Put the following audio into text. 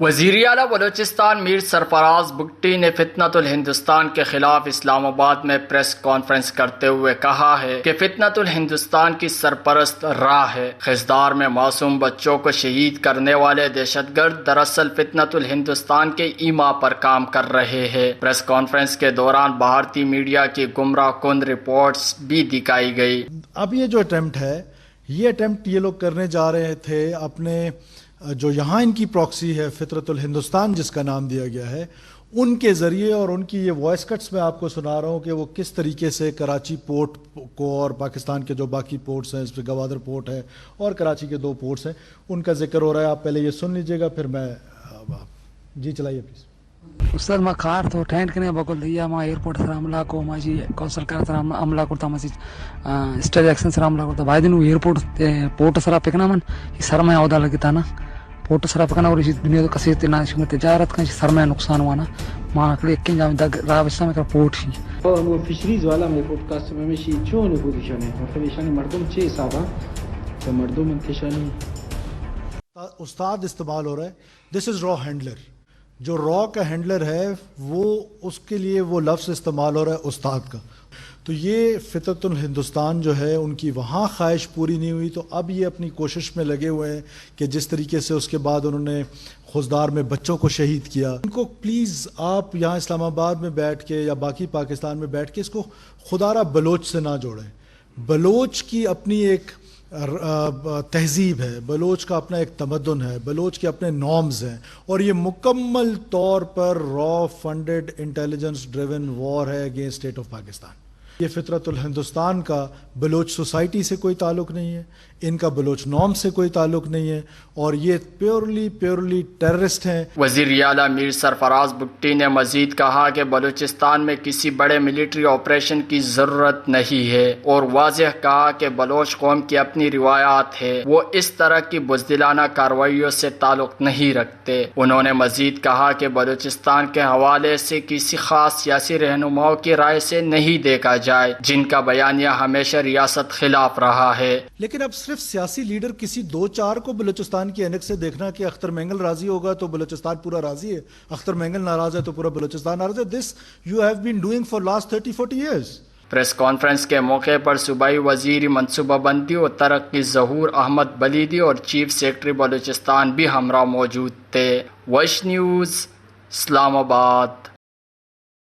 وزیر اعلیٰ بلوچستان میر سرفراز بگٹی نے فتنۃ الہندوستان کے خلاف اسلام آباد میں پریس کانفرنس کرتے ہوئے کہا ہے کہ فتنۃ الہندوستان کی سرپرست راہ ہے۔ خضدار میں معصوم بچوں کو شہید کرنے والے دہشت گرد دراصل فتنۃ الہندوستان کے ایما پر کام کر رہے ہیں۔ پریس کانفرنس کے دوران بھارتی میڈیا کی گمراہ کن رپورٹس بھی دکھائی گئی۔ اب یہ جو اٹیمپٹ ہے، یہ اٹیمپٹ یہ لوگ کرنے جا رہے تھے اپنے جو یہاں ان کی پراکسی ہے فطرت الہندوستان جس کا نام دیا گیا ہے، ان کے ذریعے، اور ان کی یہ وائس کٹس میں آپ کو سنا رہا ہوں کہ وہ کس طریقے سے کراچی پورٹ کو اور پاکستان کے جو باقی پورٹس ہیں، اس پہ گوادر پورٹ ہے اور کراچی کے 2 پورٹس ہیں، ان کا ذکر ہو رہا ہے۔ آپ پہلے یہ سن لیجئے گا، پھر میں جی چلائیے پلیز۔ استاد ما کار تو ٹینٹ کنے بکل دیا ما ایئرپورٹ سر عملہ کو ماجی کوسل کر سر عملہ کرتا مسی اسٹیج ایکشن سر عملہ کرتا بعد نو ایئرپورٹ پورٹ سر پکنا من سرمایہ عہدہ لگتا نا پورٹ سر پکنا اور دنیا تو کسی تنا تجارت کا سرمایہ نقصان ہوا نا ما کلی کن جام رابطہ میں پورٹ ہی وہ فشریز والا میں پوڈکاسٹ میں میشی چون پوزیشن ہے مطلب ایشانی مردم چھ حسابہ تو مردم انتشانی استاد استعمال ہو رہا ہے۔ دس از را ہینڈلر، جو را کا ہینڈلر ہے وہ اس کے لیے وہ لفظ استعمال ہو رہا ہے استاد کا۔ تو یہ فطرت الہندوستان جو ہے ان کی وہاں خواہش پوری نہیں ہوئی، تو اب یہ اپنی کوشش میں لگے ہوئے ہیں کہ جس طریقے سے اس کے بعد انہوں نے خضدار میں بچوں کو شہید کیا، ان کو پلیز آپ یہاں اسلام آباد میں بیٹھ کے یا باقی پاکستان میں بیٹھ کے اس کو خدا را بلوچ سے نہ جوڑیں۔ بلوچ کی اپنی ایک تہذیب ہے، بلوچ کا اپنا ایک تمدن ہے، بلوچ کے اپنے نارمز ہیں، اور یہ مکمل طور پر را فنڈڈ انٹیلیجنس ڈریون وار ہے اگینسٹ اسٹیٹ آف پاکستان۔ یہ فطرت الہندوستان کا بلوچ سوسائٹی سے کوئی تعلق نہیں ہے، ان کا بلوچ نارم سے کوئی تعلق نہیں ہے، اور یہ پیورلی ٹیررسٹ ہیں۔ وزیر اعلیٰ میر سرفراز بگٹی نے مزید کہا کہ بلوچستان میں کسی بڑے ملٹری آپریشن کی ضرورت نہیں ہے، اور واضح کہا کہ بلوچ قوم کی اپنی روایات ہے، وہ اس طرح کی بزدلانہ کارروائیوں سے تعلق نہیں رکھتے۔ انہوں نے مزید کہا کہ بلوچستان کے حوالے سے کسی خاص سیاسی رہنماؤں کی رائے سے نہیں دیکھا جائے، جن کا بیانیہ ہمیشہ ریاست خلاف رہا ہے۔ لیکن اب صرف سیاسی لیڈر کسی 2-4 کو بلوچستان کی اینک سے دیکھنا کہ اختر مینگل راضی ہوگا تو بلوچستان پورا راضی ہے، اختر مینگل ناراض ہے تو پورا بلوچستان ناراض ہے۔ دس you have been doing for last 30-40 years. Press conference کے موقع پر صوبائی وزیر منصوبہ بندی اور ترقی ظہور احمد بلیدی اور چیف سیکرٹری بلوچستان بھی ہمراہ موجود تھے۔ وش نیوز، اسلام آباد۔